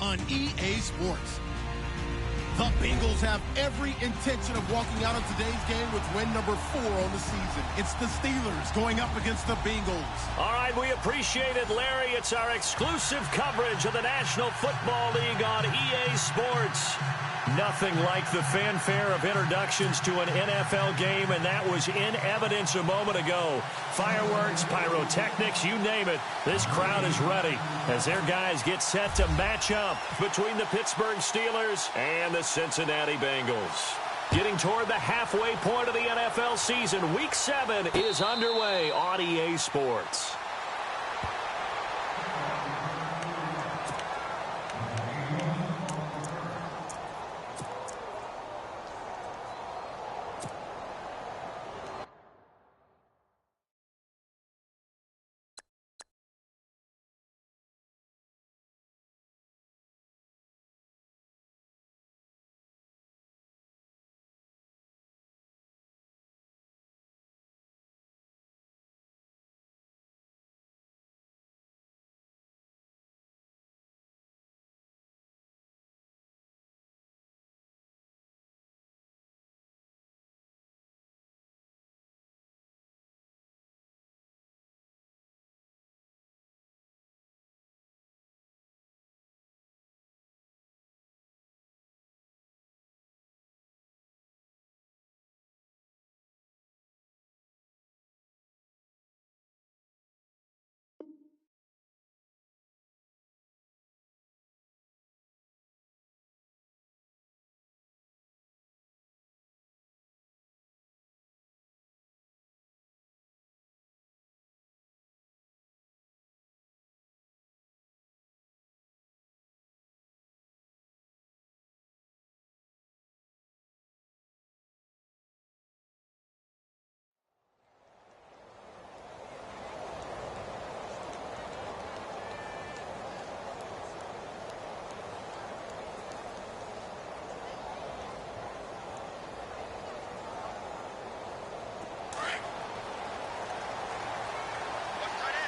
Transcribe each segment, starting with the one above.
on EA Sports. The Bengals have every intention of walking out of today's game with win number 4 on the season. It's the Steelers going up against the Bengals. All right, we appreciate it, Larry. It's our exclusive coverage of the National Football League on EA Sports. Nothing like the fanfare of introductions to an NFL game, and that was in evidence a moment ago. Fireworks, pyrotechnics, you name it. This crowd is ready as their guys get set to match up between the Pittsburgh Steelers and the Cincinnati Bengals. Getting toward the halfway point of the NFL season, Week 7 is underway on EA Sports.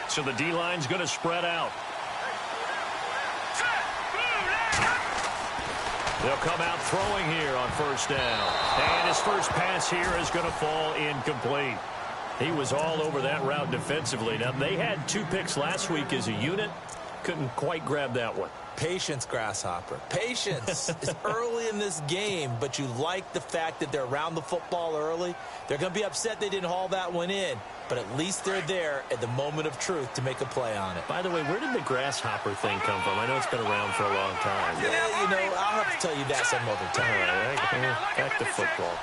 So the D-line's going to spread out. They'll come out throwing here on first down. And his first pass here is going to fall incomplete. He was all over that route defensively. Now, they had 2 picks last week as a unit. Couldn't quite grab that one. Patience, Grasshopper. Patience. It's early in this game, but you like the fact that they're around the football early. They're going to be upset they didn't haul that one in, but at least they're there at the moment of truth to make a play on it. By the way, where did the grasshopper thing come from? I know it's been around for a long time. Yeah, you know, I'll have to tell you that some other time. All right, back to football.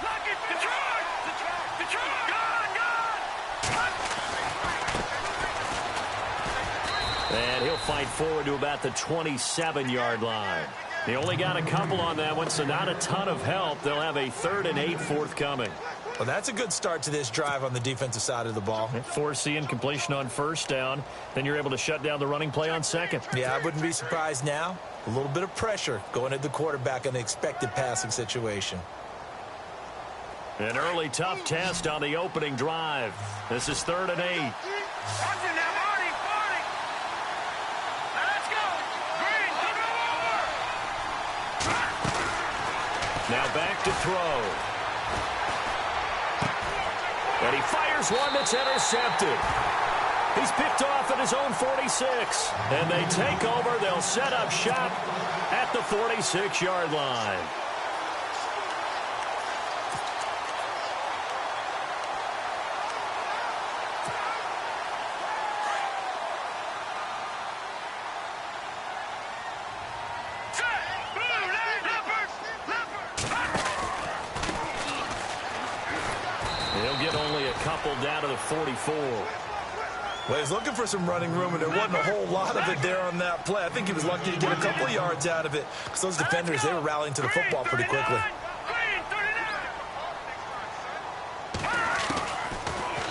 And he'll fight forward to about the 27-yard line. They only got a couple on that one, so not a ton of help. They'll have a 3rd and 8 forthcoming. Well, that's a good start to this drive on the defensive side of the ball. Forcing incompletion on first down. Then you're able to shut down the running play on second. Yeah, I wouldn't be surprised now. A little bit of pressure going at the quarterback in the expected passing situation. An early tough test on the opening drive. This is 3rd and 8. Now back to throw. And he fires one that's intercepted. He's picked off at his own 46. And they take over. They'll set up shop at the 46-yard line. He'll get only a couple down to the 44. Well, he's looking for some running room, and there wasn't a whole lot of it there on that play. I think he was lucky to get a couple of yards out of it because those defenders, they were rallying to the football pretty quickly.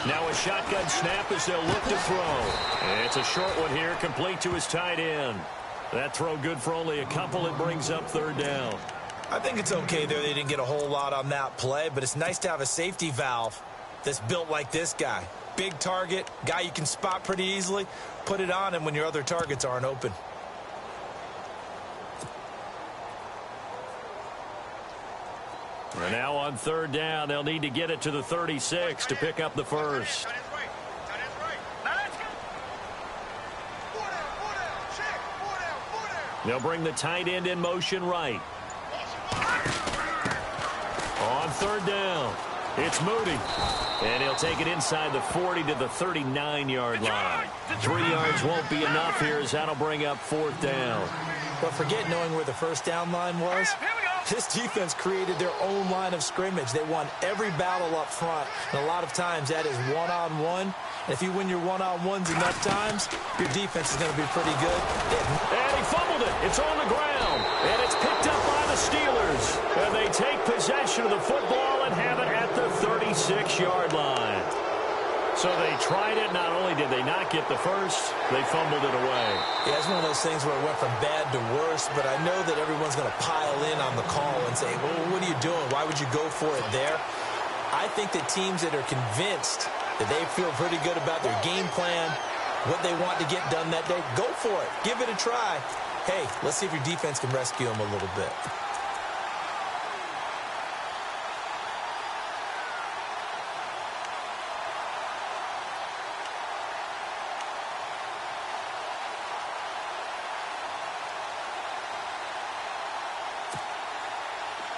Now a shotgun snap as they'll look to throw. It's a short one here, complete to his tight end. That throw good for only a couple. It brings up 3rd down. I think it's okay there. They didn't get a whole lot on that play, but it's nice to have a safety valve that's built like this guy. Big target, guy you can spot pretty easily. Put it on him when your other targets aren't open. And now on third down, they'll need to get it to the 36 to pick up the first. They'll bring the tight end in motion right. On third down, it's Moody. And he'll take it inside the 40 to the 39-yard line. 3 yards won't be enough here as that'll bring up fourth down. But forget knowing where the first down line was. This defense created their own line of scrimmage. They won every battle up front. And a lot of times that is one-on-one. And if you win your one-on-ones enough times, your defense is going to be pretty good. And he fumbled it. It's on the ground. And it's picked up by the Steelers. And they take possession of the football and have it at the 36-yard line. So they tried it. Not only did they not get the first, they fumbled it away. Yeah, it's one of those things where it went from bad to worse, but I know that everyone's going to pile in on the call and say, well, what are you doing? Why would you go for it there? I think that teams that are convinced that they feel pretty good about their game plan, what they want to get done that day, go for it. Give it a try. Hey, let's see if your defense can rescue them a little bit.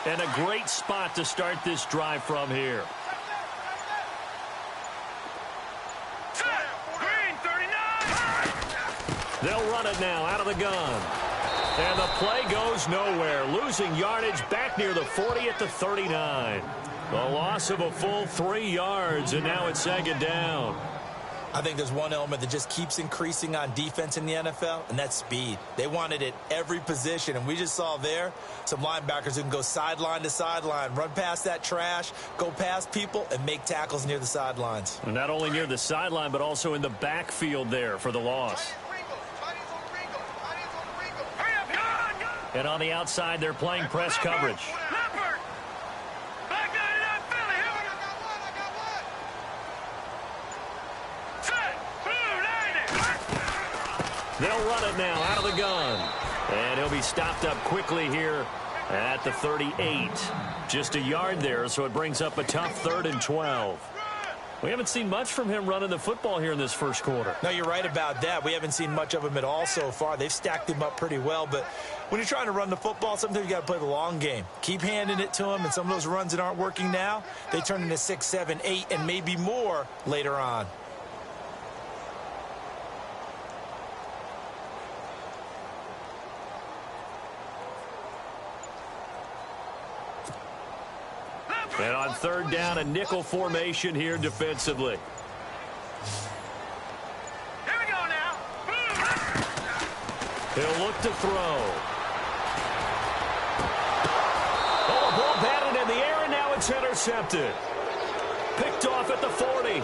And a great spot to start this drive from here. They'll run it now out of the gun. And the play goes nowhere. Losing yardage back near the 40 at the 39. The loss of a full 3 yards, and now it's second down. I think there's one element that just keeps increasing on defense in the NFL, and that's speed. They want it at every position, and we just saw there some linebackers who can go sideline to sideline, run past that trash, go past people, and make tackles near the sidelines. And not only near the sideline, but also in the backfield there for the loss. And on the outside, they're playing press coverage. They'll run it now out of the gun. And he'll be stopped up quickly here at the 38. Just a yard there, so it brings up a tough 3rd and 12. We haven't seen much from him running the football here in this first quarter. No, you're right about that. We haven't seen much of him at all so far. They've stacked him up pretty well, but when you're trying to run the football, sometimes you got to play the long game. Keep handing it to him, and some of those runs that aren't working now, they turn into 6, 7, 8, and maybe more later on. And on third down, a nickel formation here defensively. Here we go now. He'll look to throw. Oh, the ball batted in the air, and now it's intercepted. Picked off at the 40.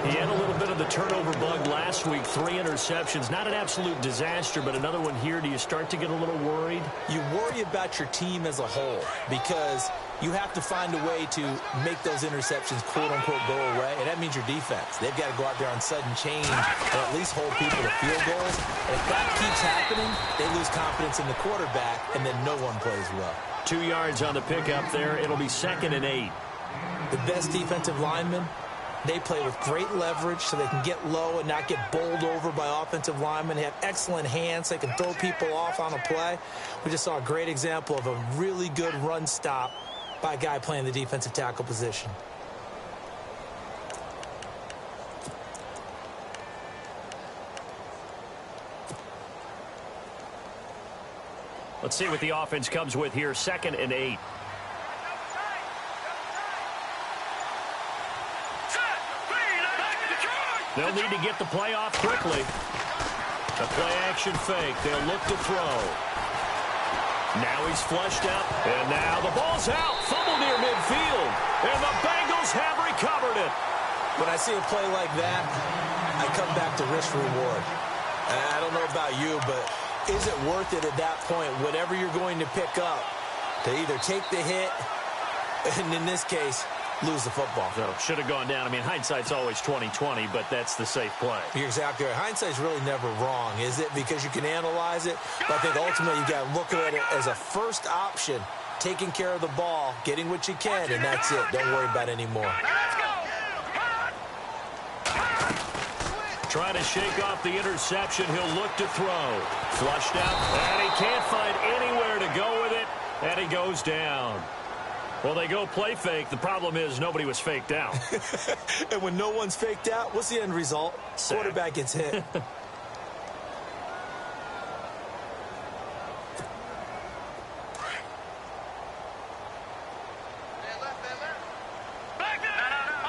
He had a little bit of the turnover bug last week. 3 interceptions. Not an absolute disaster, but another one here. Do you start to get a little worried? You worry about your team as a whole because you have to find a way to make those interceptions, quote-unquote, go away, and that means your defense. They've got to go out there on sudden change or at least hold people to field goals. And if that keeps happening, they lose confidence in the quarterback, and then no one plays well. 2 yards on the pickup there. It'll be 2nd and 8. The best defensive linemen, they play with great leverage so they can get low and not get bowled over by offensive linemen. They have excellent hands. They can throw people off on a play. We just saw a great example of a really good run stop by a guy playing the defensive tackle position. Let's see what the offense comes with here. 2nd and 8. They'll need to get the play off quickly. A play-action fake. They'll look to throw. Now he's flushed out. And now the ball's out. Fumble near midfield. And the Bengals have recovered it. When I see a play like that, I come back to risk-reward. I don't know about you, but is it worth it at that point, whatever you're going to pick up, to either take the hit, and in this case, lose the football. So should have gone down. I mean, hindsight's always 20/20, but that's the safe play. You're exactly right. Hindsight's really never wrong, is it? Because you can analyze it, but I think ultimately you got to look at it as a first option, taking care of the ball, getting what you can, and that's it. Don't worry about it anymore. Trying to shake off the interception. He'll look to throw. Flushed out, and he can't find anywhere to go with it, and he goes down. Well, they go play fake. The problem is nobody was faked out. And when no one's faked out, what's the end result? Sack. Quarterback gets hit.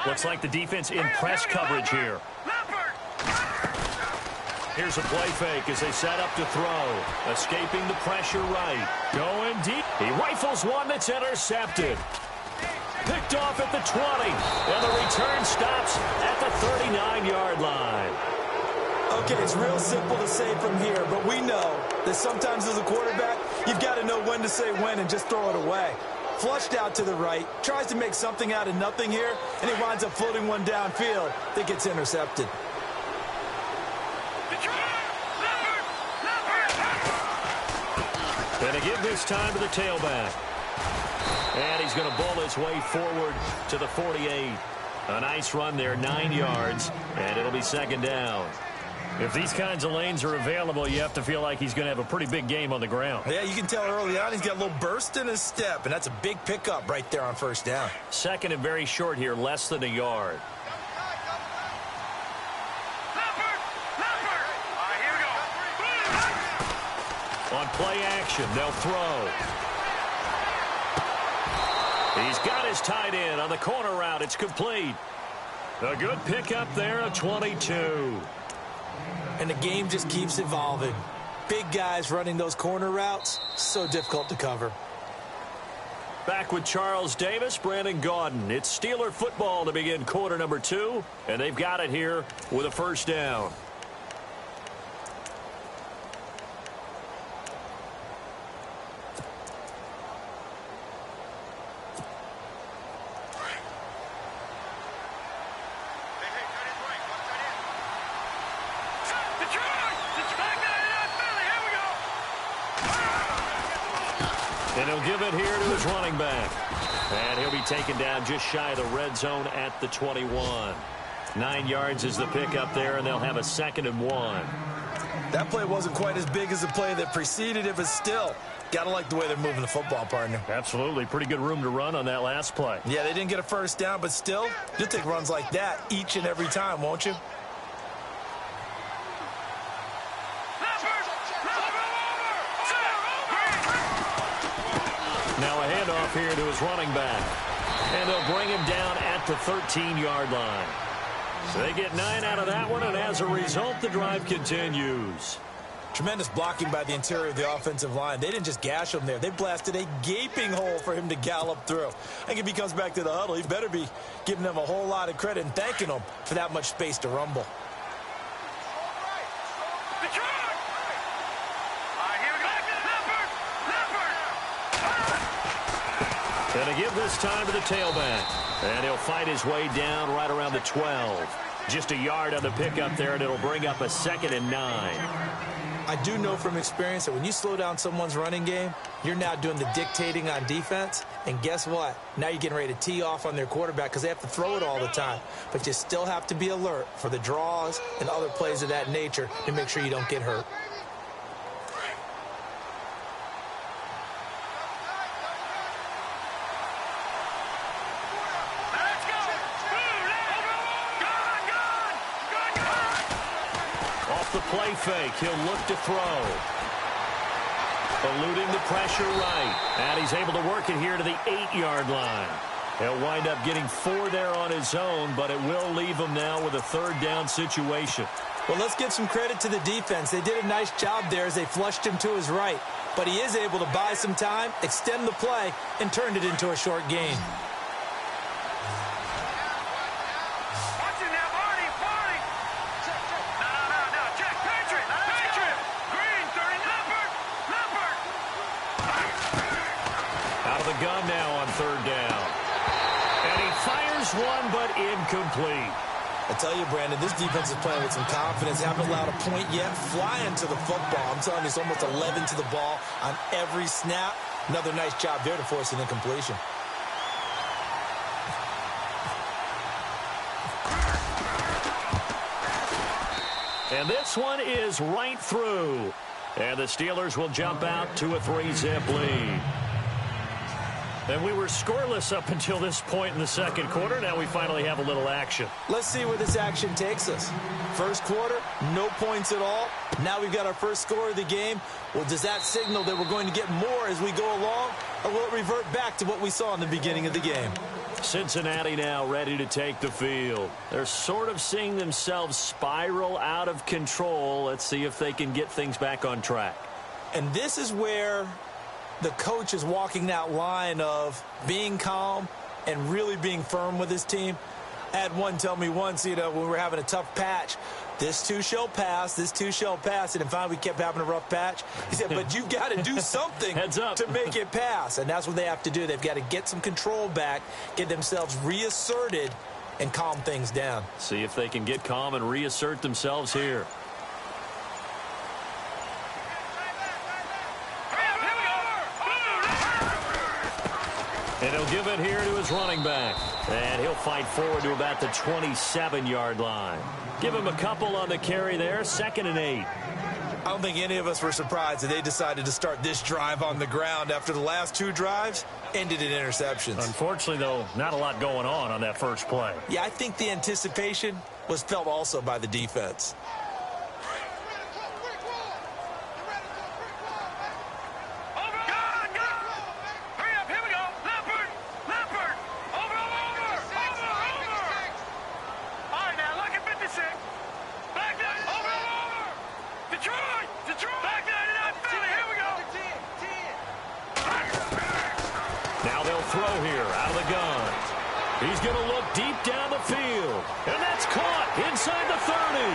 Looks like the defense in press coverage here. Here's a play fake as they set up to throw. Escaping the pressure right. Going deep. He rifles one that's intercepted. Picked off at the 20. And the return stops at the 39-yard line. Okay, it's real simple to say from here, but we know that sometimes as a quarterback, you've got to know when to say when and just throw it away. Flushed out to the right, tries to make something out of nothing here, and he winds up floating one downfield that gets intercepted. And to give this time to the tailback. And he's going to bowl his way forward to the 48. A nice run there, 9 yards, and it'll be second down. If these kinds of lanes are available, you have to feel like he's going to have a pretty big game on the ground. Yeah, you can tell early on he's got a little burst in his step, and that's a big pickup right there on first down. Second and very short here, less than a yard. On play action, they'll throw. He's got his tight end on the corner route. It's complete. A good pickup there, a 22. And the game just keeps evolving. Big guys running those corner routes, so difficult to cover. Back with Charles Davis, Brandon Gaudin. It's Steeler football to begin quarter number 2, and they've got it here with a first down. And he'll give it here to his running back. And he'll be taken down just shy of the red zone at the 21. 9 yards is the pickup there, and they'll have a 2nd and 1. That play wasn't quite as big as the play that preceded it, but still, got to like the way they're moving the football, partner. Absolutely. Pretty good room to run on that last play. Yeah, they didn't get a first down, but still, you'll take runs like that each and every time, won't you? Now a handoff here to his running back. And they'll bring him down at the 13-yard line. So they get 9 out of that one, and as a result, the drive continues. Tremendous blocking by the interior of the offensive line. They didn't just gash him there. They blasted a gaping hole for him to gallop through. I think if he comes back to the huddle, he better be giving them a whole lot of credit and thanking them for that much space to rumble. And to give this time to the tailback. And he'll fight his way down right around the 12. Just a yard on the pickup there, and it'll bring up a 2nd and 9. I do know from experience that when you slow down someone's running game, you're now doing the dictating on defense. And guess what? Now you're getting ready to tee off on their quarterback because they have to throw it all the time. But you still have to be alert for the draws and other plays of that nature to make sure you don't get hurt. The play fake. He'll look to throw. Eluding the pressure right. And he's able to work it here to the 8-yard line. He'll wind up getting 4 there on his own, but it will leave him now with a 3rd down situation. Well, let's give some credit to the defense. They did a nice job there as they flushed him to his right. But he is able to buy some time, extend the play, and turned it into a short gain. Gun now on 3rd down. And he fires one, but incomplete. I tell you, Brandon, this defense is playing with some confidence. Haven't allowed a point yet. Flying to the football. I'm telling you, it's almost 11 to the ball on every snap. Another nice job there to force an incompletion. And this one is right through. And the Steelers will jump out to a 3-zip lead. And we were scoreless up until this point in the second quarter. Now we finally have a little action. Let's see where this action takes us. First quarter, no points at all. Now we've got our first score of the game. Well, does that signal that we're going to get more as we go along? Or will it revert back to what we saw in the beginning of the game? Cincinnati now ready to take the field. They're sort of seeing themselves spiral out of control. Let's see if they can get things back on track. And this is where the coach is walking that line of being calm and really being firm with his team. I had one tell me once, when we were having a tough patch, this too shall pass, this too shall pass. And finally we kept having a rough patch. He said, but you've got to do something Heads up. to make it pass. And that's what they have to do. They've got to get some control back, get themselves reasserted, and calm things down. See if they can get calm and reassert themselves here. And he'll give it here to his running back. And he'll fight forward to about the 27-yard line. Give him a couple on the carry there. 2nd and 8. I don't think any of us were surprised that they decided to start this drive on the ground after the last two drives ended in interceptions. Unfortunately, though, not a lot going on that first play. Yeah, I think the anticipation was felt also by the defense. Throw here out of the gun. He's going to look deep down the field. And that's caught inside the 30.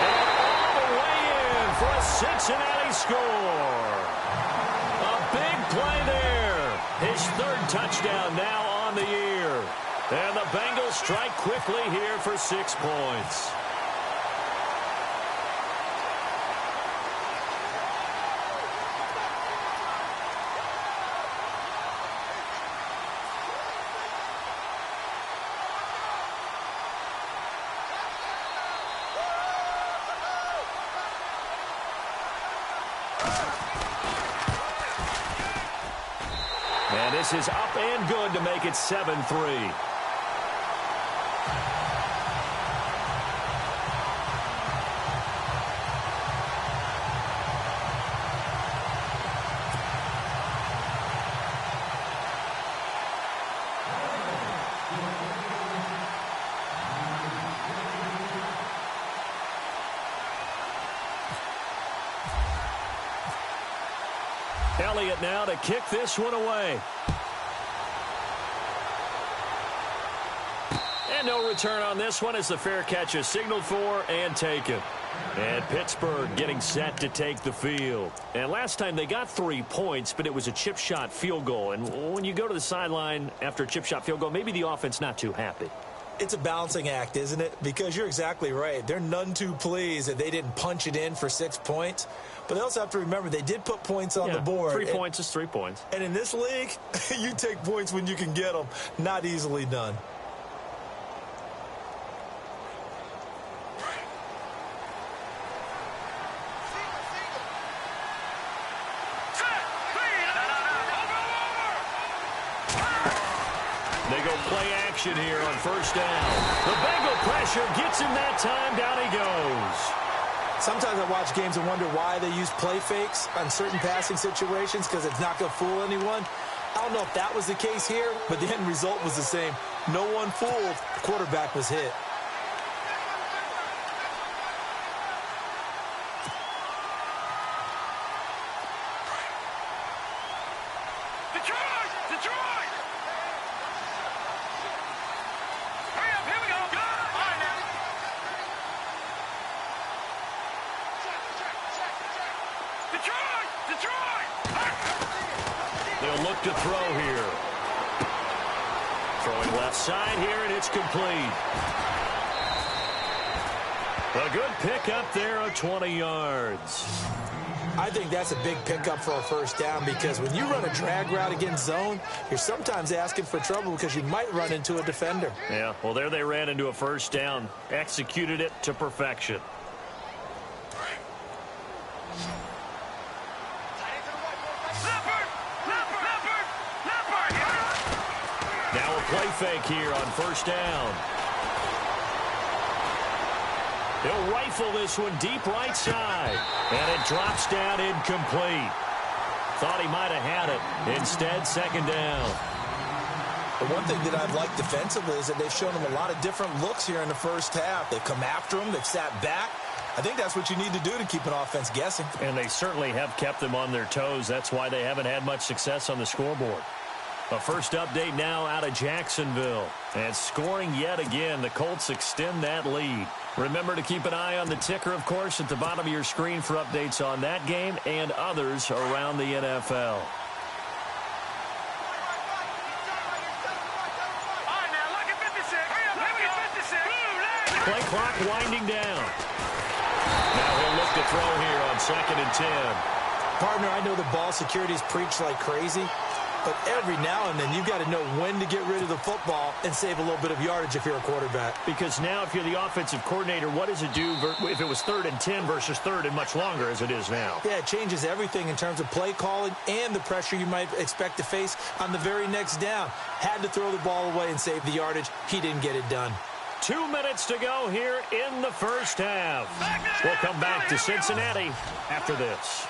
And all the way in for a Cincinnati score. A big play there. His 3rd touchdown now on the year. And the Bengals strike quickly here for 6 points. And this is up and good to make it 7-3. Elliott now to kick this one away. And no return on this one as the fair catch is signaled for and taken. And Pittsburgh getting set to take the field. And last time they got 3 points, but it was a chip shot field goal. And when you go to the sideline after a chip shot field goal, maybe the offense not too happy. It's a balancing act, isn't it? Because you're exactly right. They're none too pleased that they didn't punch it in for 6 points. But they also have to remember they did put points on the board. 3 points is 3 points. And in this league, you take points when you can get them. Not easily done. They go play action here on 1st down. The Bengal pressure gets him that time. Down he goes. Sometimes I watch games and wonder why they use play fakes on certain passing situations because it's not going to fool anyone. I don't know if that was the case here, but the end result was the same. No one fooled. The quarterback was hit. They'll look to throw here. Throwing left side here, and it's complete. A good pickup there of 20 yards. I think that's a big pickup for a first down because when you run a drag route against zone, you're sometimes asking for trouble because you might run into a defender. Yeah, well, there they ran into a first down. Executed it to perfection. Now a play fake here on first down. He'll rifle this one deep right side. And it drops down incomplete. Thought he might have had it. Instead, second down. The one thing that I've liked defensively is that they've shown him a lot of different looks here in the first half. They've come after him. They've sat back. I think that's what you need to do to keep an offense guessing. And they certainly have kept them on their toes. That's why they haven't had much success on the scoreboard. A first update now out of Jacksonville. And scoring yet again. The Colts extend that lead. Remember to keep an eye on the ticker, of course, at the bottom of your screen for updates on that game and others around the NFL. Play clock winding down. Now he'll look to throw here on 2nd and 10. Partner, I know the ball security's preached like crazy, but every now and then you've got to know when to get rid of the football and save a little bit of yardage if you're a quarterback. Because now if you're the offensive coordinator, what does it do if it was 3rd and 10 versus 3rd and much longer as it is now? Yeah, it changes everything in terms of play calling and the pressure you might expect to face on the very next down. Had to throw the ball away and save the yardage. He didn't get it done. 2 minutes to go here in the first half. We'll come back to Cincinnati after this.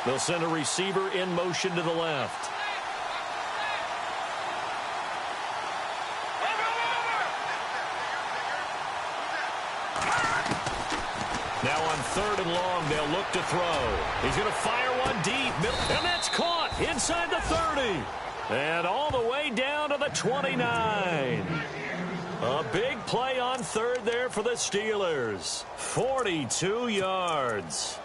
They'll send a receiver in motion to the left. Now on 3rd and long, they'll look to throw. He's going to fire one deep. And that's caught inside the 30. And all the way down to the 29. A big play on 3rd there for the Steelers. 42 yards.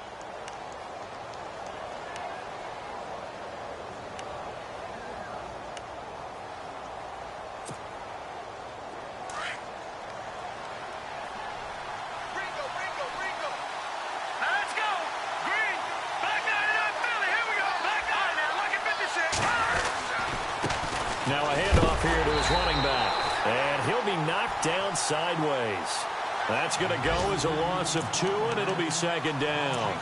Now a handoff here to his running back. And he'll be knocked down sideways. That's going to go as a loss of 2, and it'll be 2nd down.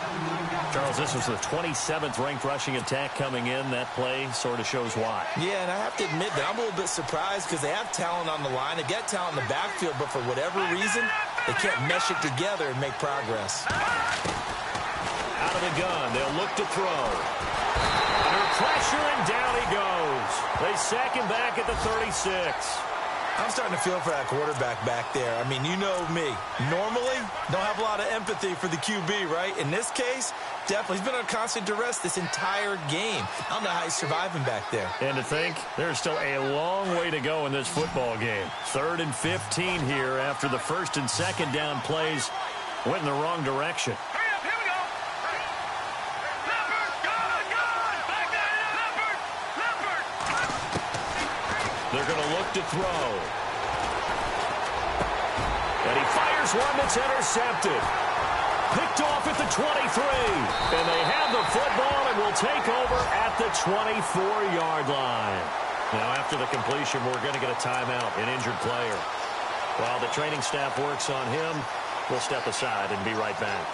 Charles, this was the 27th ranked rushing attack coming in. That play sort of shows why. Yeah, and I have to admit that I'm a little bit surprised because they have talent on the line. They get talent in the backfield, but for whatever reason, they can't mesh it together and make progress. Out of the gun, they'll look to throw. Under pressure, and down he goes. They sack him back at the 36. I'm starting to feel for that quarterback back there. I mean, you know me. Normally, don't have a lot of empathy for the QB, right? In this case, definitely. He's been on constant duress this entire game. I don't know how he's surviving back there. And to think, there's still a long way to go in this football game. 3rd and 15 here after the 1st and 2nd down plays went in the wrong direction. They're going to look to throw. And he fires one that's intercepted. Picked off at the 23. And they have the football and will take over at the 24-yard line. Now, after the completion, we're going to get a timeout, an injured player. While the training staff works on him, we'll step aside and be right back.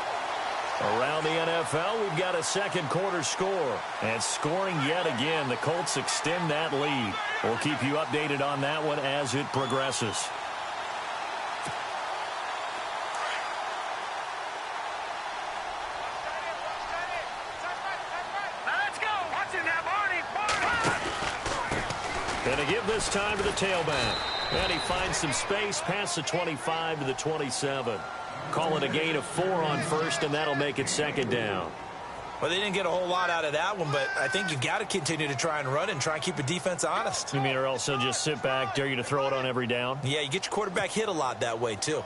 Around the NFL, we've got a second quarter score. And scoring yet again, the Colts extend that lead. We'll keep you updated on that one as it progresses. Let's go. Watch it now, Barney. And to give this time to the tailback. And he finds some space past the 25 to the 27. Call it a gain of 4 on 1st, and that'll make it 2nd down. Well, they didn't get a whole lot out of that one, but I think you got to continue to try and run and try and keep the defense honest. You mean or else they'll just sit back, dare you to throw it on every down? Yeah, you get your quarterback hit a lot that way, too.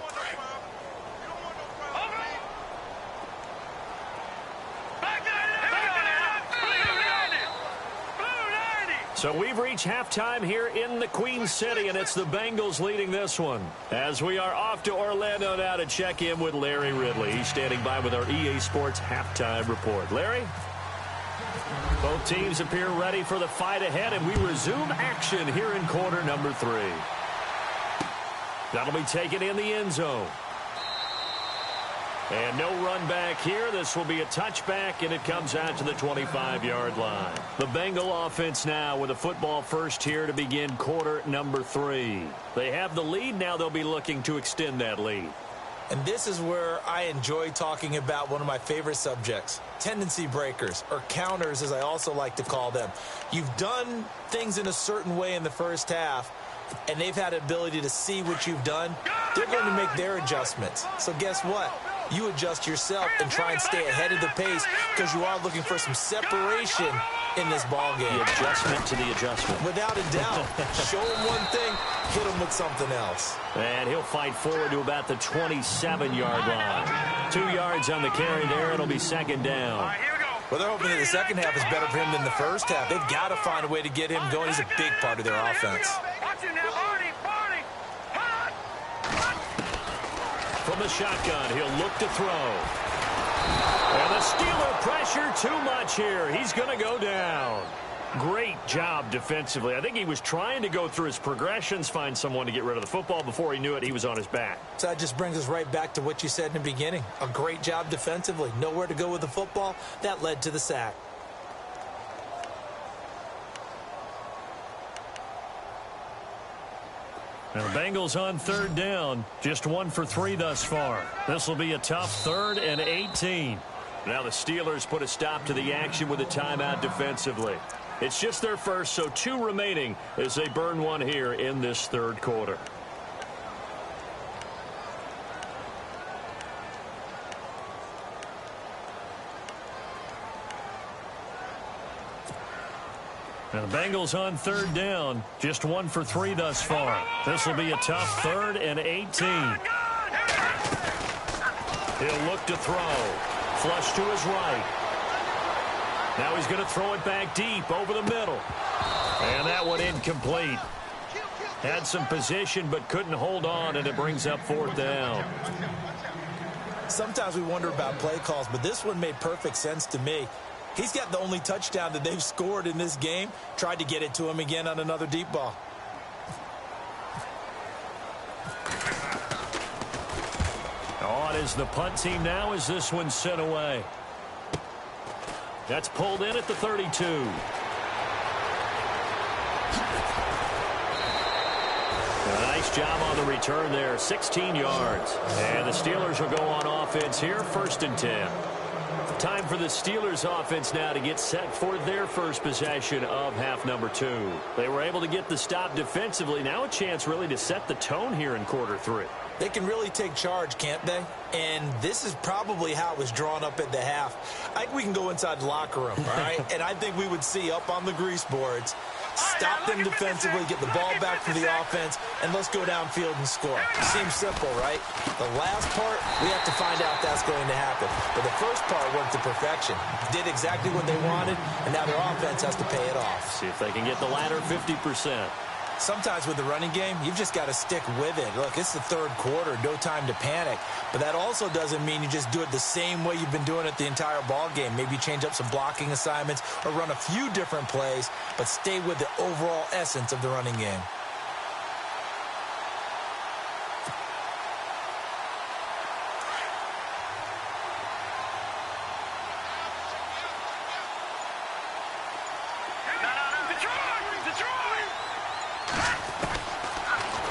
So we've reached halftime here in the Queen City, and it's the Bengals leading this one. As we are off to Orlando now to check in with Larry Ridley. He's standing by with our EA Sports halftime report. Larry? Both teams appear ready for the fight ahead, and we resume action here in quarter number 3. That'll be taken in the end zone. And no run back here. This will be a touchback, and it comes out to the 25-yard line. The Bengal offense now with a football first here to begin quarter number 3. They have the lead. Now they'll be looking to extend that lead. And this is where I enjoy talking about one of my favorite subjects, tendency breakers, or counters as I also like to call them. You've done things in a certain way in the first half, and they've had the ability to see what you've done. They're going to make their adjustments. So guess what? You adjust yourself and try and stay ahead of the pace because you are looking for some separation in this ball game. The adjustment to the adjustment. Without a doubt. Show him one thing, hit him with something else. And he'll fight forward to about the 27-yard line. 2 yards on the carry there. It'll be second down. Well, they're hoping that the second half is better for him than the first half. They've got to find a way to get him going. He's a big part of their offense. From the shotgun, he'll look to throw. And the Steeler pressure too much here. He's going to go down. Great job defensively. I think he was trying to go through his progressions, find someone to get rid of the football. Before he knew it, he was on his back. So that just brings us right back to what you said in the beginning. A great job defensively. Nowhere to go with the football. That led to the sack. Now the Bengals on third down. Just 1 for 3 thus far. This will be a tough 3rd and 18. Now the Steelers put a stop to the action with a timeout defensively. It's just their first, so 2 remaining as they burn one here in this third quarter. Now the Bengals on third down. Just 1 for 3 thus far. This will be a tough 3rd and 18. He'll look to throw. Flush to his right. Now he's going to throw it back deep over the middle. And that one incomplete. Had some position but couldn't hold on, and it brings up 4th down. Sometimes we wonder about play calls, but this one made perfect sense to me. He's got the only touchdown that they've scored in this game. Tried to get it to him again on another deep ball. On is the punt team now as this one's sent away. That's pulled in at the 32. A nice job on the return there. 16 yards. And the Steelers will go on offense here. 1st and 10. Time for the Steelers offense now to get set for their first possession of half number 2. They were able to get the stop defensively. Now a chance really to set the tone here in quarter 3. They can really take charge, can't they? And this is probably how it was drawn up at the half. I think we can go inside the locker room, all right? And I think we would see up on the grease boards, stop them defensively, get the ball back for the offense, and let's go downfield and score. Seems simple, right? The last part, we have to find out that's going to happen. But the first part worked to perfection. Did exactly what they wanted, and now their offense has to pay it off. See if they can get the latter 50%. Sometimes with the running game, you've just got to stick with it. Look, it's the third quarter, no time to panic. But that also doesn't mean you just do it the same way you've been doing it the entire ball game. Maybe change up some blocking assignments or run a few different plays, but stay with the overall essence of the running game.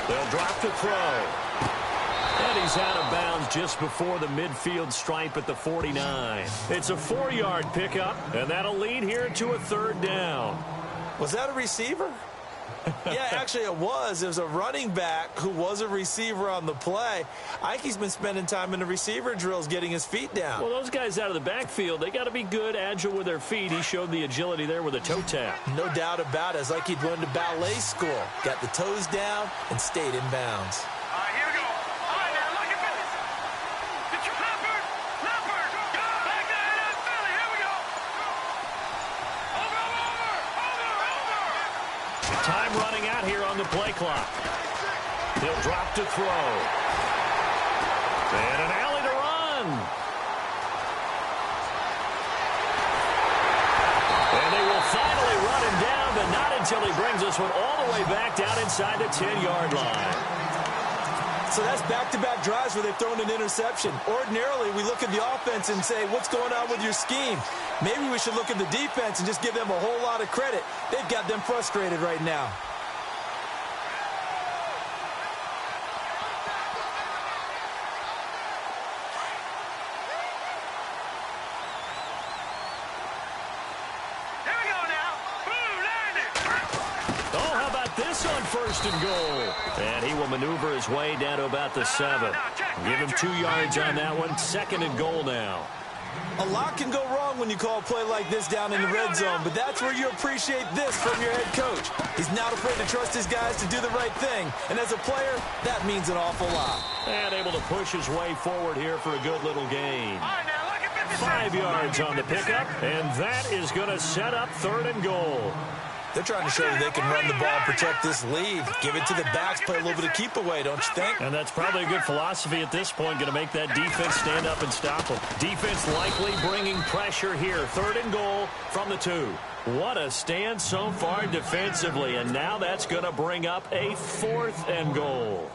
They'll drop to throw. And he's out of bounds just before the midfield stripe at the 49. It's a 4-yard pickup, and that'll lead here to a 3rd down. Was that a receiver? Yeah, actually it was. It was a running back who was a receiver on the play. I think he's been spending time in the receiver drills getting his feet down. Well, those guys out of the backfield, they got to be good, agile with their feet. He showed the agility there with a toe tap. No doubt about it. It's like he'd gone to ballet school. Got the toes down and stayed in bounds. Here we go. All right, now, look at this. Leopard, go back there in Philly. Here we go. Over. here on the play clock. He'll drop to throw. And an alley to run. And they will finally run him down, but not until he brings this one all the way back down inside the 10-yard line. So that's back-to-back drives where they've thrown an interception. Ordinarily, we look at the offense and say, what's going on with your scheme? Maybe we should look at the defense and just give them a whole lot of credit. They've got them frustrated right now. On first and goal. And he will maneuver his way down to about the 7. Give him 2 yards on that one. 2nd and goal now. A lot can go wrong when you call a play like this down in the red zone, but that's where you appreciate this from your head coach. He's not afraid to trust his guys to do the right thing, and as a player, that means an awful lot. And able to push his way forward here for a good little gain. 5 yards on the pickup, and that is going to set up 3rd and goal. They're trying to show you they can run the ball and protect this lead. Give it to the backs, play a little bit of keep away, don't you think? And that's probably a good philosophy at this point, going to make that defense stand up and stop them. Defense likely bringing pressure here. 3rd and goal from the 2. What a stand so far defensively, and now that's going to bring up a 4th and goal.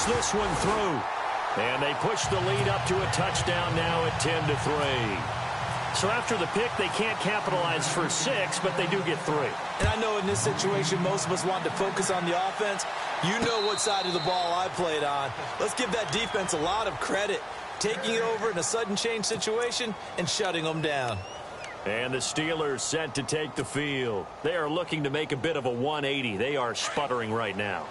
This one through, and they push the lead up to a touchdown now at 10-3. So after the pick, they can't capitalize for 6, but they do get 3. And I know in this situation, most of us want to focus on the offense. You know what side of the ball I played on. Let's give that defense a lot of credit, taking it over in a sudden change situation and shutting them down. And the Steelers set to take the field. They are looking to make a bit of a 180. They are sputtering right now.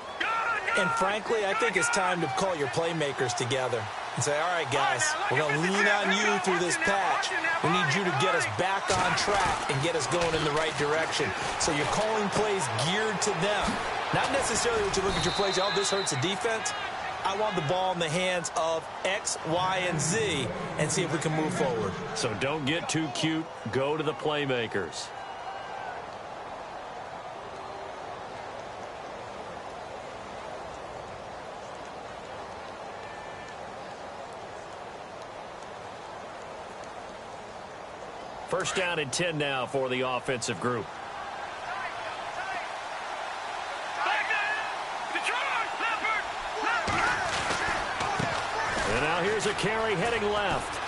And frankly, I think it's time to call your playmakers together and say, all right, guys, we're going to lean on you through this patch. We need you to get us back on track and get us going in the right direction. So you're calling plays geared to them. Not necessarily what you look at your plays, oh, this hurts the defense. I want the ball in the hands of X, Y, and Z and see if we can move forward. So don't get too cute. Go to the playmakers. First down and 10 now for the offensive group. And now here's a carry heading left.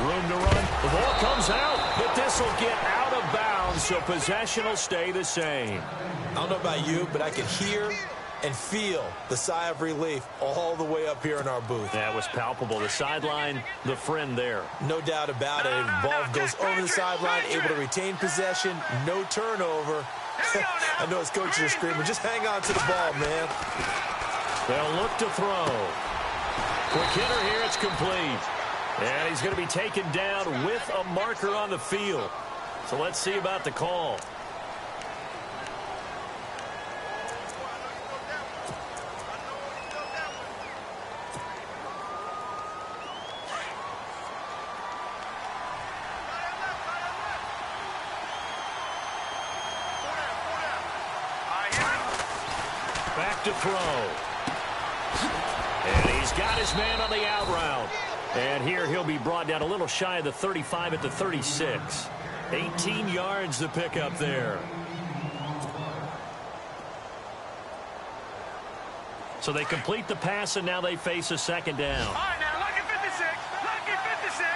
Room to run. The ball comes out, but this will get out of bounds, so possession will stay the same. I don't know about you, but I can hear and feel the sigh of relief all the way up here in our booth. That was palpable. The sideline, the friend there. No doubt about it. The ball goes over the sideline, able to retain possession, no turnover. I know his coaches are screaming, just hang on to the ball, man. They'll look to throw. Quick hitter here, it's complete. And he's going to be taken down with a marker on the field. So let's see about the call. Back to throw. And he's got his man on the out route. And here he'll be brought down a little shy of the 35 at the 36. 18 yards to pick up there. So they complete the pass, and now they face a second down. All right, now, lucky 56. Lucky 56.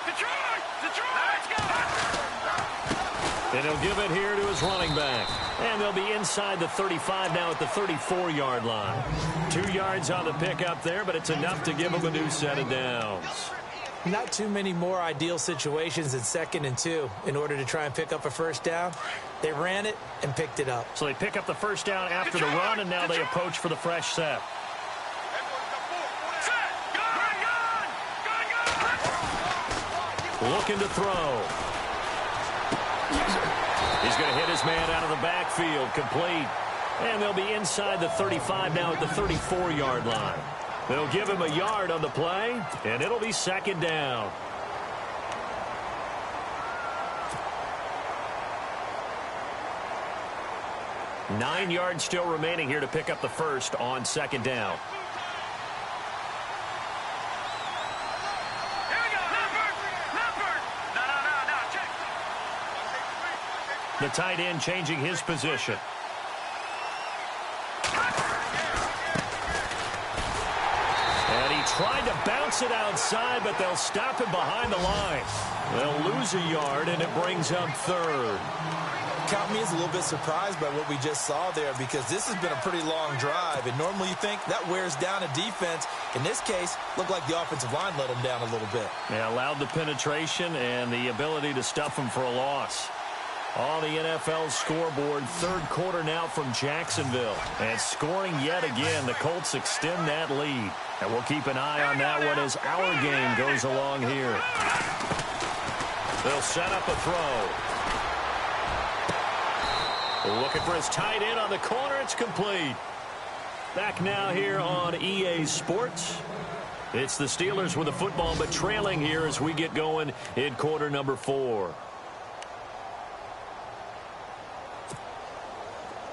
Detroit, let's go. And he'll give it here to his running back. And they'll be inside the 35 now at the 34-yard line. 2 yards on the pickup there, but it's enough to give them a new set of downs. Not too many more ideal situations than 2nd and 2 in order to try and pick up a first down. They ran it and picked it up. So they pick up the first down after the run, and now they approach for the fresh set. Looking to throw. He's going to hit his man out of the backfield, complete. And they'll be inside the 35 now at the 34-yard line. They'll give him a yard on the play, and it'll be 2nd down. Nine yards still remaining here to pick up the first on 2nd down. The tight end changing his position. And he tried to bounce it outside, but they'll stop him behind the line. They'll lose a yard, and it brings up 3rd. Count me as a little bit surprised by what we just saw there, because this has been a pretty long drive, and normally you think that wears down a defense. In this case, looked like the offensive line let them down a little bit. Yeah, allowed the penetration and the ability to stuff them for a loss. On the NFL scoreboard, 3rd quarter now from Jacksonville. And scoring yet again, the Colts extend that lead. And we'll keep an eye on that one as our game goes along here. They'll set up a throw. Looking for his tight end on the corner. It's complete. Back now here on EA Sports. It's the Steelers with the football, but trailing here as we get going in quarter number 4.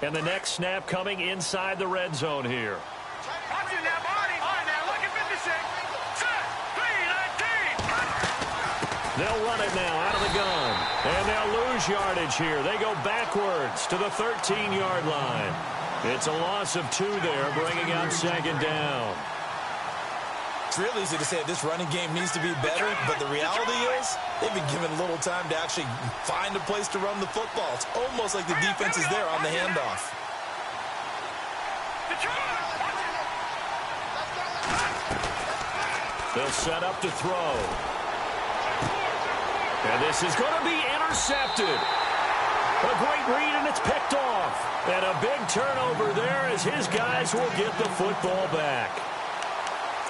And the next snap coming inside the red zone here. Watch it now, Barney. On now, look at 56. Set. 3-19. They'll run it now out of the gun. And they'll lose yardage here. They go backwards to the 13-yard line. It's a loss of 2 there, bringing up 2nd down. It's real easy to say this running game needs to be better, but the reality is they've been given little time to actually find a place to run the football. It's almost like the defense is there on the handoff. They'll set up to throw. And this is going to be intercepted. A great read, and it's picked off. And a big turnover there as his guys will get the football back.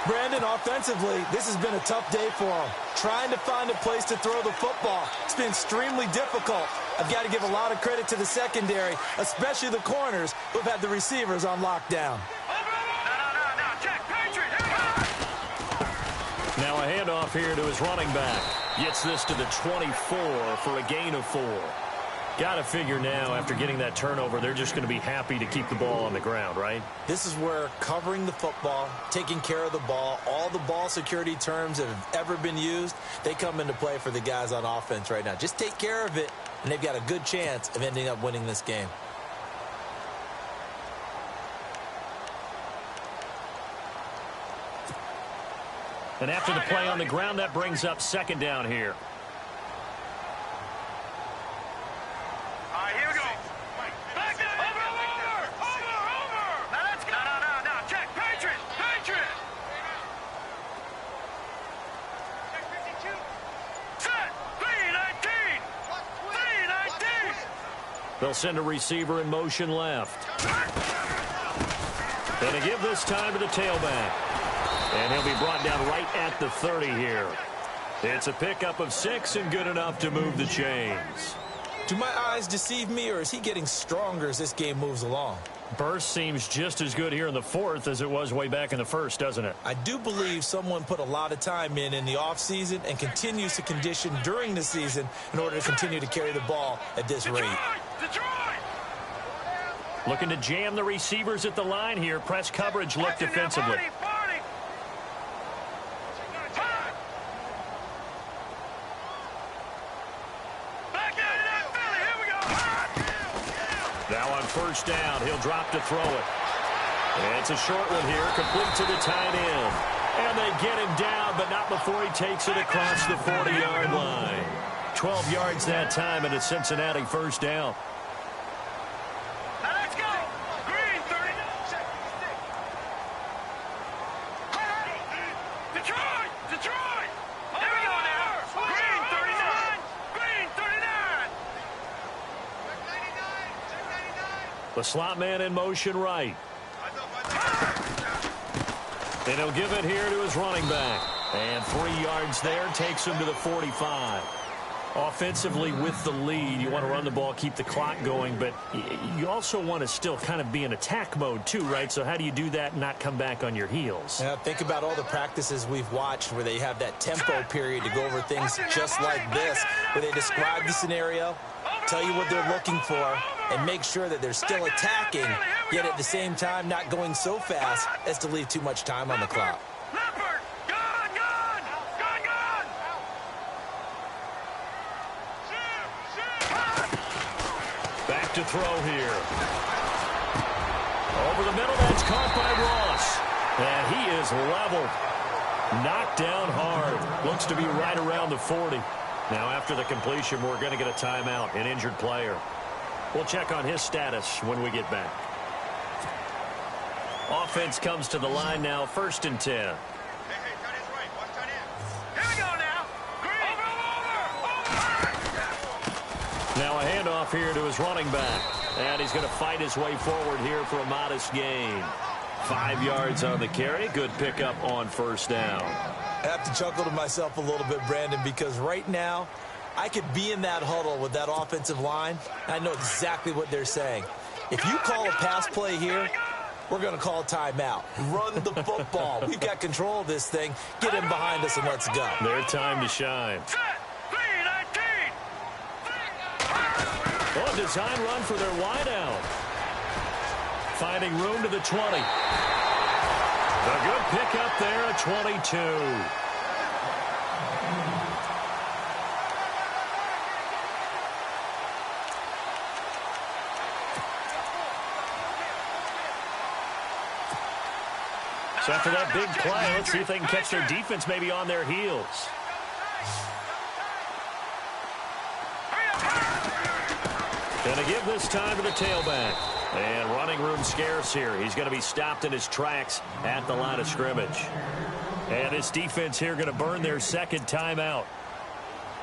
Brandon, offensively, this has been a tough day for him. Trying to find a place to throw the football. It's been extremely difficult. I've got to give a lot of credit to the secondary, especially the corners who've had the receivers on lockdown. Now a handoff here to his running back. Gets this to the 24 for a gain of 4. Got to figure now, after getting that turnover, they're just going to be happy to keep the ball on the ground, right? This is where covering the football, taking care of the ball, all the ball security terms that have ever been used, they come into play for the guys on offense right now. Just take care of it, and they've got a good chance of ending up winning this game. And after the play on the ground, that brings up 2nd down here. They'll send a receiver in motion left. And a give this time to the tailback. And he'll be brought down right at the 30 here. It's a pickup of 6 and good enough to move the chains. Do my eyes deceive me, or is he getting stronger as this game moves along? Burst seems just as good here in the 4th as it was way back in the 1st, doesn't it? I do believe someone put a lot of time in the offseason and continues to condition during the season in order to continue to carry the ball at this rate. Looking to jam the receivers at the line here. Press coverage look defensively. Now on 1st down, he'll drop to throw it. And it's a short one here, complete to the tight end. And they get him down, but not before he takes it across the 40-yard line. 12 yards that time, and a Cincinnati 1st down. Now let's go. Green 30. Detroit. Detroit. Here we The slot man in motion right. And he'll give it here to his running back. And 3 yards there takes him to the 45. Offensively with the lead, you want to run the ball, keep the clock going, but you also want to still kind of be in attack mode too, right? So how do you do that and not come back on your heels? Yeah, think about all the practices we've watched where they have that tempo period to go over things just like this, where they describe the scenario, tell you what they're looking for, and make sure that they're still attacking, yet at the same time not going so fast as to leave too much time on the clock. Back to throw here. Over the middle, that's caught by Ross. And he is leveled. Knocked down hard. Looks to be right around the 40. Now after the completion, we're going to get a timeout, an injured player. We'll check on his status when we get back. Offense comes to the line now, 1st and 10. Now a handoff here to his running back. And he's going to fight his way forward here for a modest gain. 5 yards on the carry. Good pickup on 1st down. I have to chuckle to myself a little bit, Brandon, because right now I could be in that huddle with that offensive line. I know exactly what they're saying. If you call a pass play here, we're going to call a timeout. Run the football. We've got control of this thing. Get him behind us and let's go. Their time to shine. Oh, design run for their wideout. Finding room to the 20. A good pickup there at 22. So after that big play, let's see if they can catch their defense maybe on their heels. Going to give this time to the tailback. And running room scarce here. He's going to be stopped in his tracks at the line of scrimmage. And this defense here going to burn their 2nd timeout.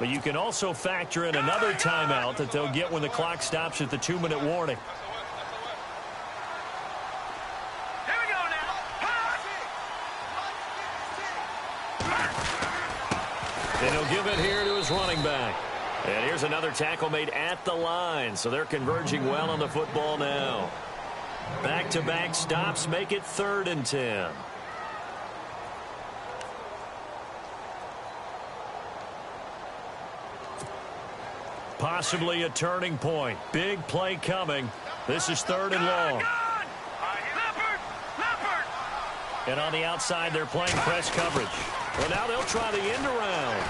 But you can also factor in another timeout that they'll get when the clock stops at the 2-minute warning. And he'll give it here to his running back. And here's another tackle made at the line, so they're converging well on the football now. Back-to-back stops make it 3rd and 10. Possibly a turning point. Big play coming. This is 3rd and long. And on the outside, they're playing press coverage. Well, now they'll try the end around.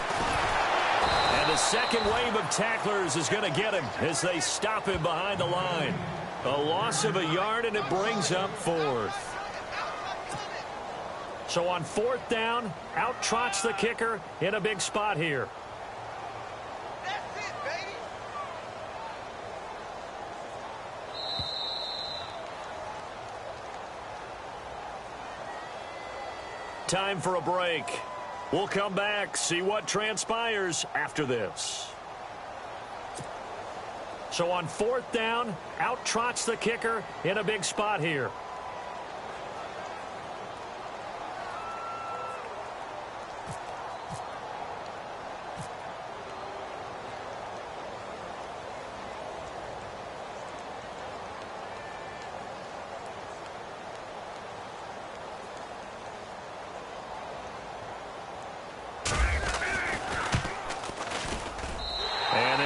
And the second wave of tacklers is going to get him as they stop him behind the line. A loss of a yard, and it brings up 4th. So on 4th down, out trots the kicker in a big spot here. That's it, baby. Time for a break. We'll come back, see what transpires after this. So on 4th down, out trots the kicker in a big spot here.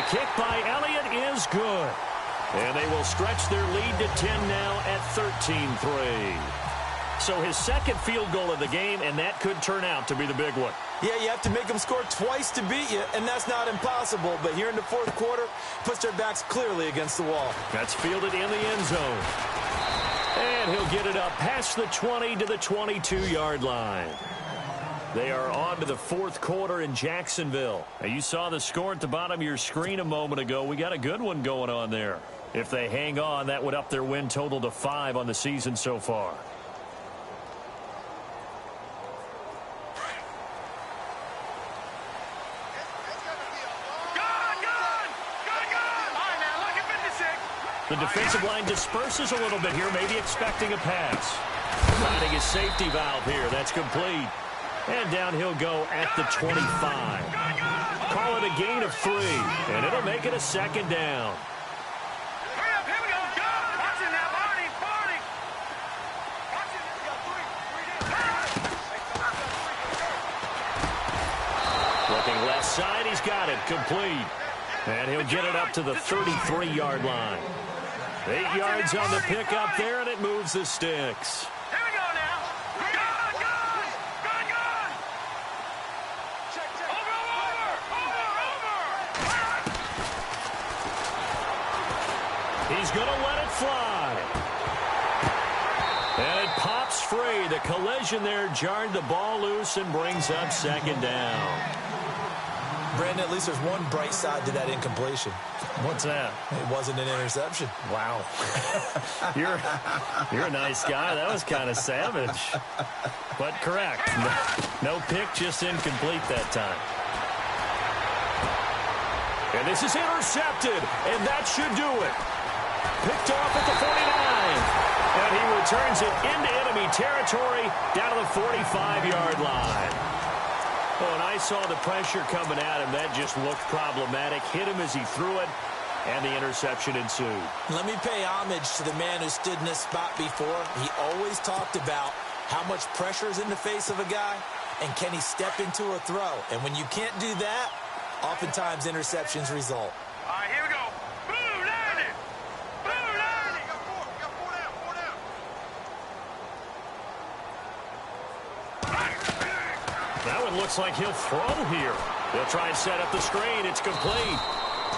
Kick by Elliott is good. And they will stretch their lead to 10 now at 13-3. So his 2nd field goal of the game, and that could turn out to be the big one. Yeah, you have to make them score twice to beat you, and that's not impossible. But here in the 4th quarter, puts their backs clearly against the wall. That's fielded in the end zone. And he'll get it up past the 20 to the 22-yard line. They are on to the 4th quarter in Jacksonville. Now, you saw the score at the bottom of your screen a moment ago. We got a good one going on there. If they hang on, that would up their win total to 5 on the season so far. The defensive line disperses a little bit here, maybe expecting a pass. Finding his safety valve here. That's complete. And down he'll go at the 25. Call it a gain of 3, and it'll make it a second down. Hurry up, here we go. Watch it now, Barney. Watch it. We got 3. Looking left side, he's got it. Complete. And he'll get it up to the 33-yard line. 8 yards on the pickup there, and it moves the sticks. Here we go now. Good. Check. Over. He's going to let it fly. And it pops free. The collision there jarred the ball loose and brings up second down. Brandon, at least there's one bright side to that incompletion. What's that? It wasn't an interception. Wow. You're a nice guy. That was kind of savage. But correct. No pick, just incomplete that time. And this is intercepted, and that should do it. Picked off at the 49. And he returns it into enemy territory down to the 45-yard line. Oh, and I saw the pressure coming at him. That just looked problematic. Hit him as he threw it, and the interception ensued. Let me pay homage to the man who stood in this spot before. He always talked about how much pressure is in the face of a guy, and can he step into a throw. And when you can't do that, oftentimes interceptions result. All right, here we go. Boom, 90. Boom, 90. You got 4 down. That one looks like he'll throw here. They'll try and set up the screen. It's complete.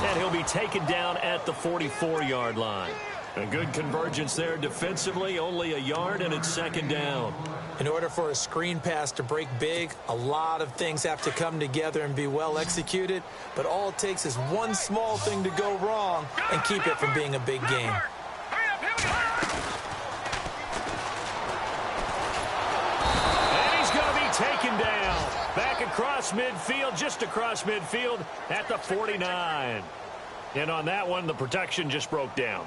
And he'll be taken down at the 44-yard line. A good convergence there defensively, only a yard, and it's second down. In order for a screen pass to break big, a lot of things have to come together and be well executed. But all it takes is one small thing to go wrong and keep it from being a big game. Hurry up, here we go. And he's going to be taken down. Back across midfield, just across midfield at the 49. And on that one, the protection just broke down.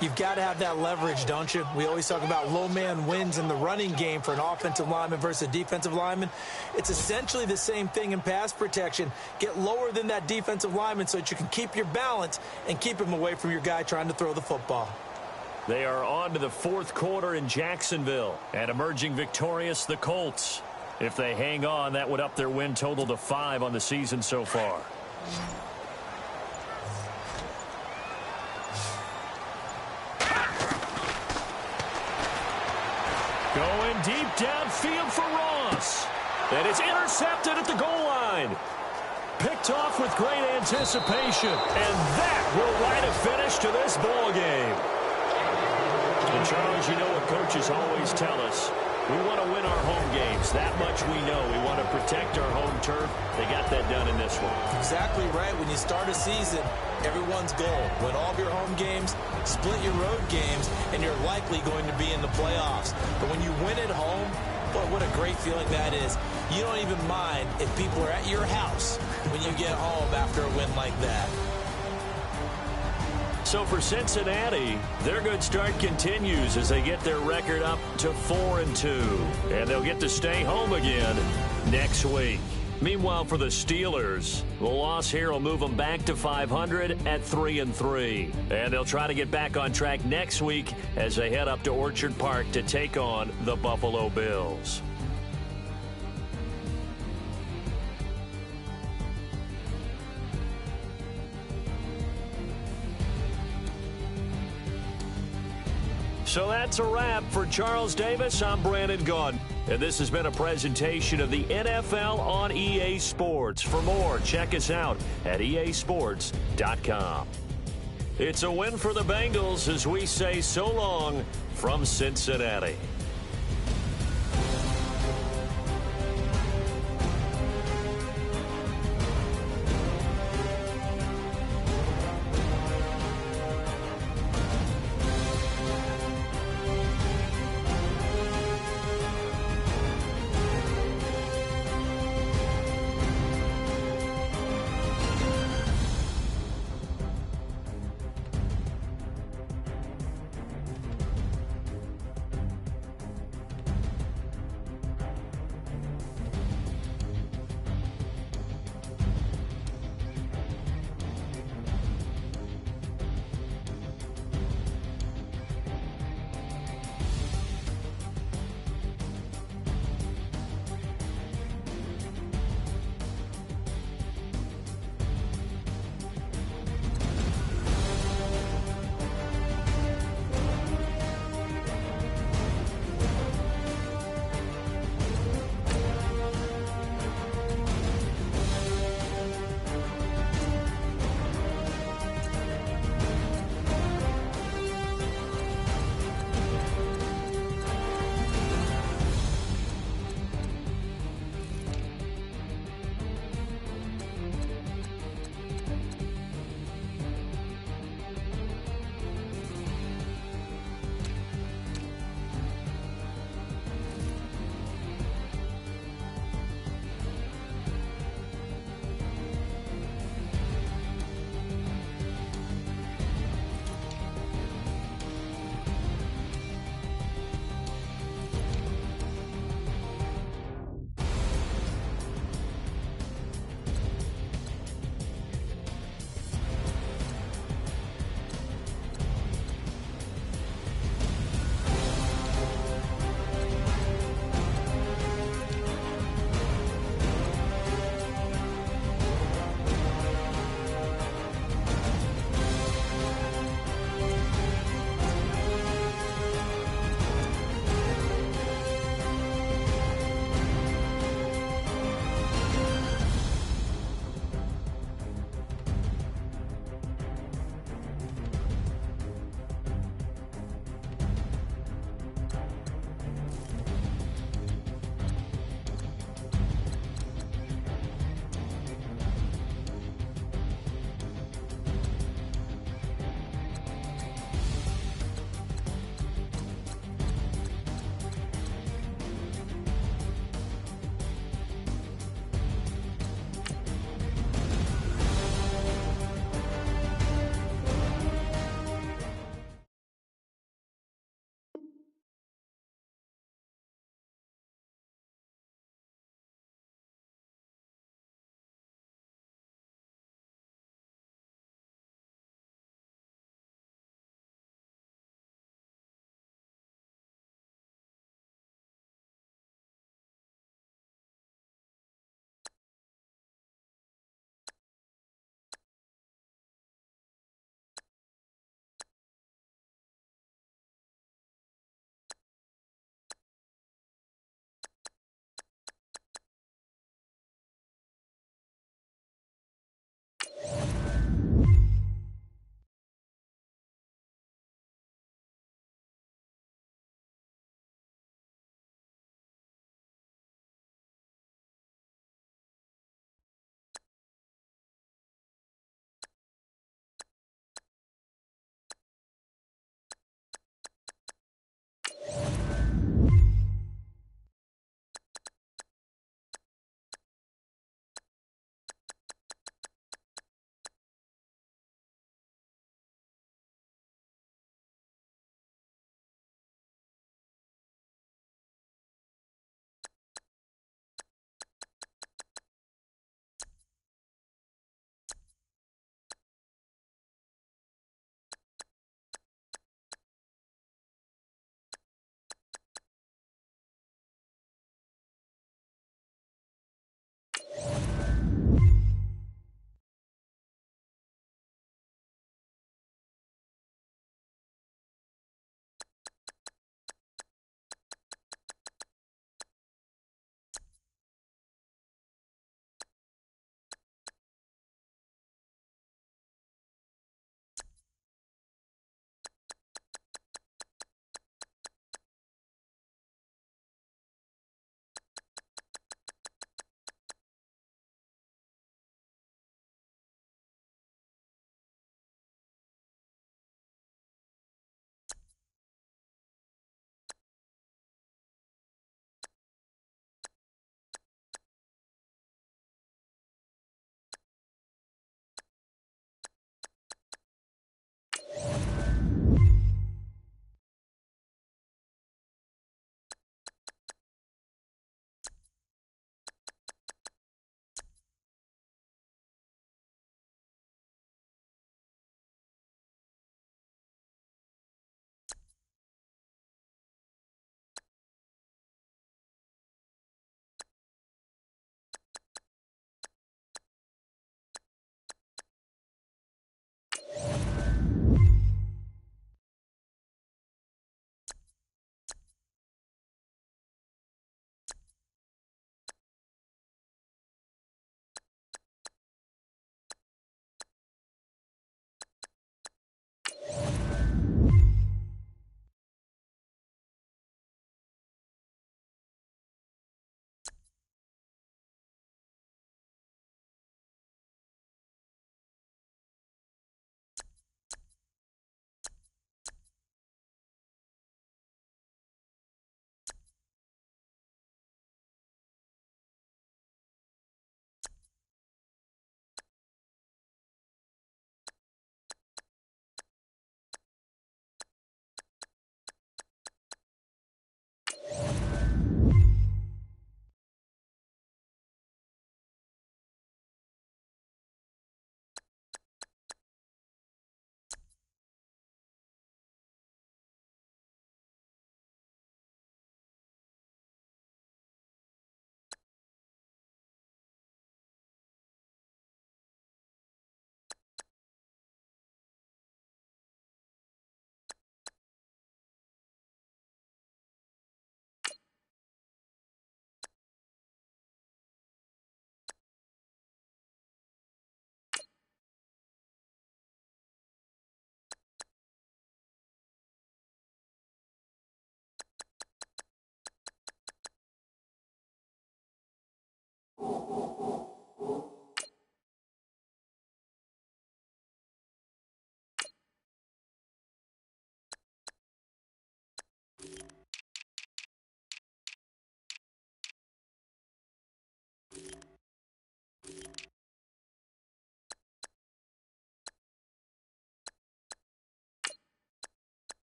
You've got to have that leverage, don't you? We always talk about low man wins in the running game for an offensive lineman versus a defensive lineman. It's essentially the same thing in pass protection. Get lower than that defensive lineman so that you can keep your balance and keep him away from your guy trying to throw the football. They are on to the fourth quarter in Jacksonville, and emerging victorious, the Colts. If they hang on, that would up their win total to 5 on the season so far. Going deep downfield for Ross. And it's intercepted at the goal line. Picked off with great anticipation. And that will write a finish to this ball game. And Charles, you know what coaches always tell us. We want to win our home games. That much we know. We want to protect our home turf. They got that done in this one. Exactly right. When you start a season, everyone's goal: win all of your home games, split your road games, and you're likely going to be in the playoffs. But when you win at home, boy, what a great feeling that is. You don't even mind if people are at your house when you get home after a win like that. So for Cincinnati, their good start continues as they get their record up to 4-2. And they'll get to stay home again next week. Meanwhile, for the Steelers, the loss here will move them back to 500 at 3-3. And they'll try to get back on track next week as they head up to Orchard Park to take on the Buffalo Bills. So that's a wrap. For Charles Davis, I'm Brandon Gaudin. And this has been a presentation of the NFL on EA Sports. For more, check us out at easports.com. It's a win for the Bengals as we say so long from Cincinnati.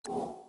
You